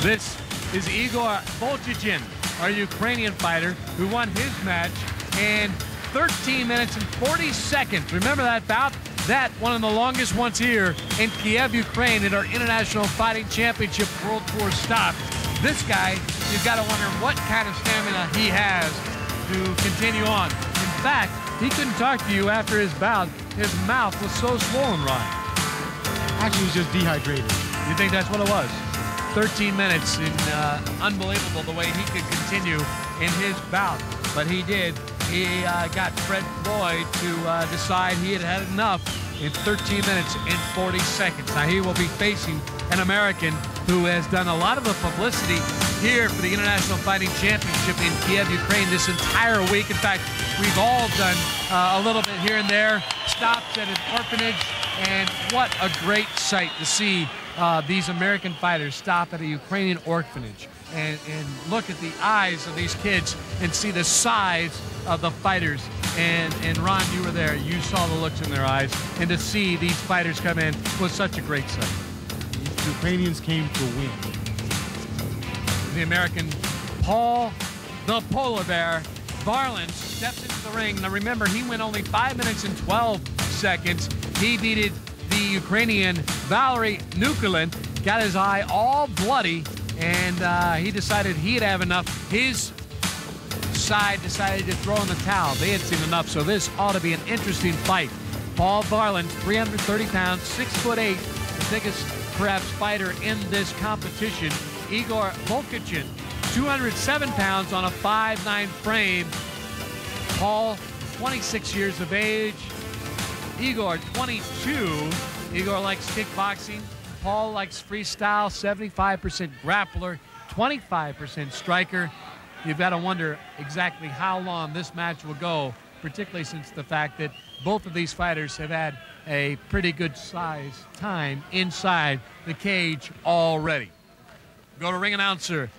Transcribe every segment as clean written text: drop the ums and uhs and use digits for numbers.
This is Igor Vovchanchin, our Ukrainian fighter, who won his match in 13 minutes and 40 seconds. Remember that bout? That one of the longest ones here in Kiev, Ukraine, at our International Fighting Championship World Tour stop. This guy, you've got to wonder what kind of stamina he has to continue on. In fact, he couldn't talk to you after his bout. His mouth was so swollen, Ron. Actually, he was just dehydrated. You think that's what it was? 13 minutes, and unbelievable the way he could continue in his bout. But he did. He got Fred Floyd to decide he had had enough in 13 minutes and 40 seconds. Now he will be facing an American who has done a lot of the publicity here for the International Fighting Championship in Kiev, Ukraine this entire week. In fact, we've all done a little bit here and there, stops at an orphanage, and what a great sight to see these American fighters stop at a Ukrainian orphanage and look at the eyes of these kids and see the size of the fighters. And Ron, you were there. You saw the looks in their eyes. And to see these fighters come in was such a great sight. The Ukrainians came to win. The American Paul, the polar bear, Varelans, steps into the ring. Now remember, he went only 5 minutes and 12 seconds. He beat the Ukrainian Valery Nukulin, got his eye all bloody, and he decided he'd have enough. His side decided to throw in the towel. They had seen enough, so this ought to be an interesting fight. Paul Varelans, 330 pounds, 6'8", the biggest perhaps fighter in this competition. Igor Vovchanchin, 207 pounds on a 5'9" frame. Paul, 26 years of age. Igor, 22. Igor likes kickboxing. Paul likes freestyle, 75% grappler, 25% striker. You've got to wonder exactly how long this match will go, particularly since the fact that both of these fighters have had a pretty good size time inside the cage already. Go to ring announcer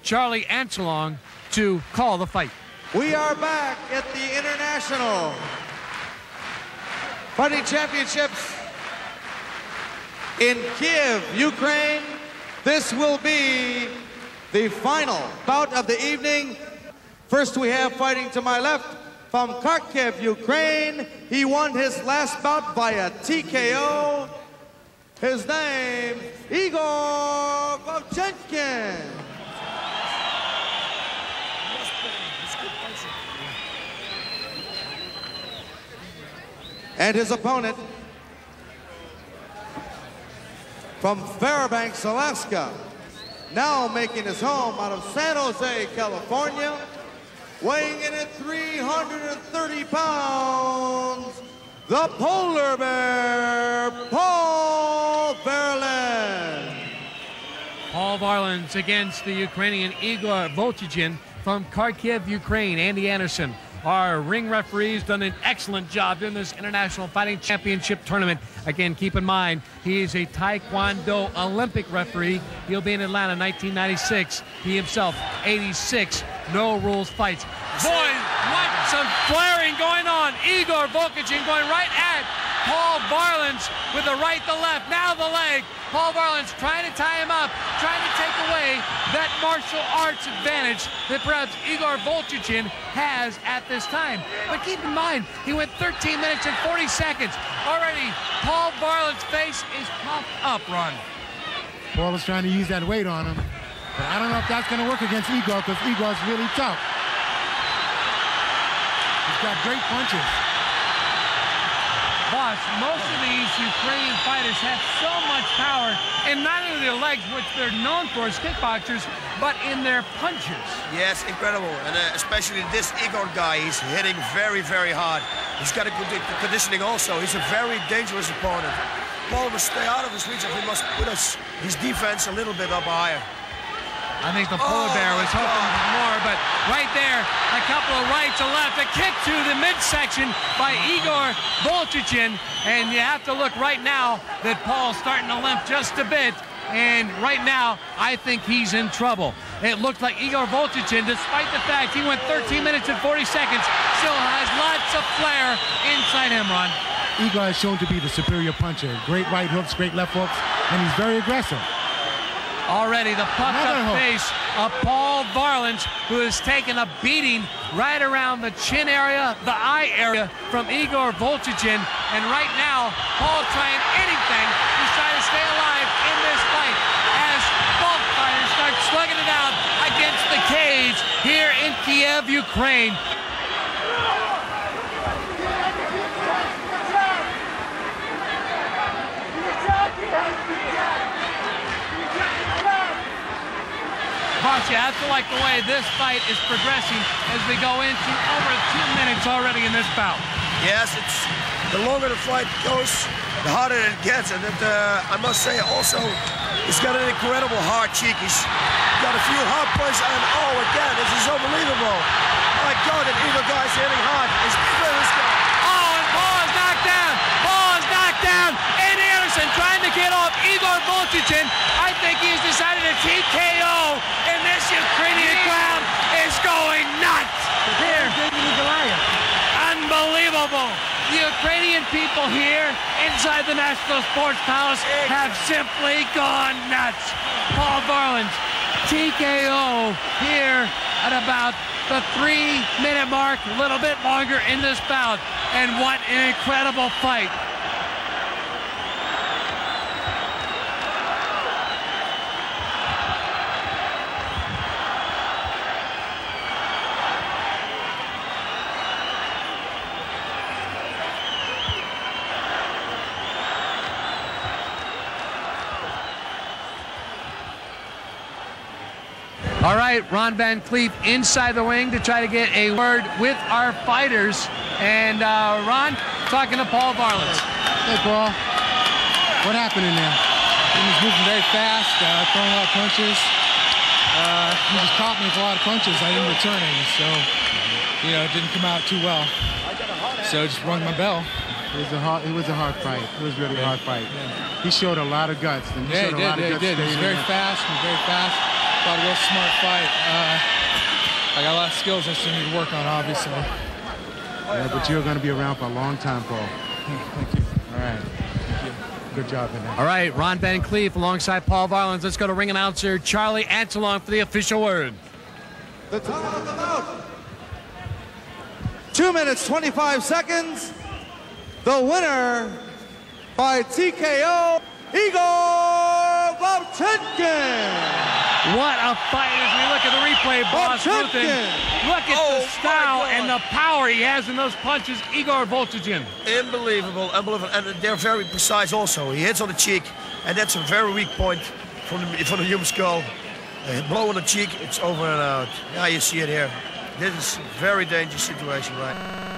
Charlie Ancelong to call the fight. We are back at the International Fighting Championships in Kiev, Ukraine. This will be the final bout of the evening. First, we have fighting to my left from Kharkiv, Ukraine. He won his last bout via TKO. His name, Igor Vovchanchin. And his opponent from Fairbanks, Alaska, now making his home out of San Jose, California, weighing in at 330 pounds, the polar bear, Paul Varelans. Paul Varelans against the Ukrainian Igor Vovchanchin from Kharkiv, Ukraine. Andy Anderson, our ring referee, has done an excellent job in this International Fighting Championship tournament. Again, keep in mind, he is a Taekwondo Olympic referee. He'll be in Atlanta 1996. He himself, 86 no-rules fights. Boy, what some flaring going on. Igor Vovchanchin going right at Paul Varelans with the right, the left, now the leg. Paul Varelans trying to tie him up, trying to take away that martial arts advantage that perhaps Igor Vovchanchin has at this time. But keep in mind, he went 13 minutes and 40 seconds. Already, Paul Varelans' face is puffed up, Ron. Paul was trying to use that weight on him, but I don't know if that's going to work against Igor, because Igor's really tough. He's got great punches. Boss, most of these Ukrainian fighters have so much power, and not only their legs, which they're known for as kickboxers, but in their punches. Yes, incredible. And especially this Igor guy, he's hitting very, very hard. He's got a good conditioning also. He's a very dangerous opponent. Paul must stay out of his reach, and he must put his defense a little bit up higher. I think the polar bear was hoping for more, but right there, a couple of rights, a left, a kick to the midsection by Igor Vovchanchin, and you have to look right now that Paul's starting to limp just a bit, and right now, I think he's in trouble. It looked like Igor Vovchanchin, despite the fact he went 13 minutes and 40 seconds, still has lots of flair inside him, Ron. Igor is shown to be the superior puncher. Great right hooks, great left hooks, and he's very aggressive. Already the puffed-up face of Paul Varelans, who has taken a beating right around the chin area, the eye area from Igor Vovchanchin. And right now, Paul trying anything to try to stay alive in this fight as both fighters start slugging it out against the cage here in Kiev, Ukraine. Boss, you have to like the way this fight is progressing as we go into over 2 minutes already in this bout. Yes, it's the longer the fight goes, the harder it gets. And I must say also, he's got an incredible hard cheek. He's got a few hard punches, and oh, again, this is unbelievable. My God, an Igor guy's hitting hard. He's oh, and Paul is knocked down. Paul is knocked down. And Anderson trying to get off Igor Vovchanchin. I think he's decided to TKO, and this Ukrainian crowd is going nuts here. Goliath. Unbelievable. The Ukrainian people here inside the National Sports Palace have simply gone nuts. Paul Varelans, TKO here at about the 3-minute mark, a little bit longer in this bout. And what an incredible fight. All right, Ron Van Cleef inside the ring to try to get a word with our fighters. And Ron, talking to Paul Varelans. Hey, Paul. What happened in there? He was moving very fast, throwing a lot of punches. He just caught me with a lot of punches. I didn't return any, so, you know, it didn't come out too well. So I just rung my bell. It was a hard fight. It was really a hard fight. Yeah. He showed a lot of guts. And he did. He was very fast. Thought a real smart fight. I got a lot of skills I still need to work on, obviously. Yeah, but you're going to be around for a long time, Paul. Thank you. All right. Thank you. Good job in that. All right, Ron Van Cleef alongside Paul Varelans. Let's go to ring announcer Charlie Ancelon for the official word. The time of the bout. 2 minutes, 25 seconds. The winner by TKO, Igor Vovchanchin. What a fight as we look at the replay, boss. Look at the style and the power he has in those punches, Igor Vovchanchin. Unbelievable, unbelievable, and they're very precise also. He hits on the cheek, and that's a very weak point from the human skull. A blow on the cheek, it's over and out. Yeah, you see it here. This is a very dangerous situation, right?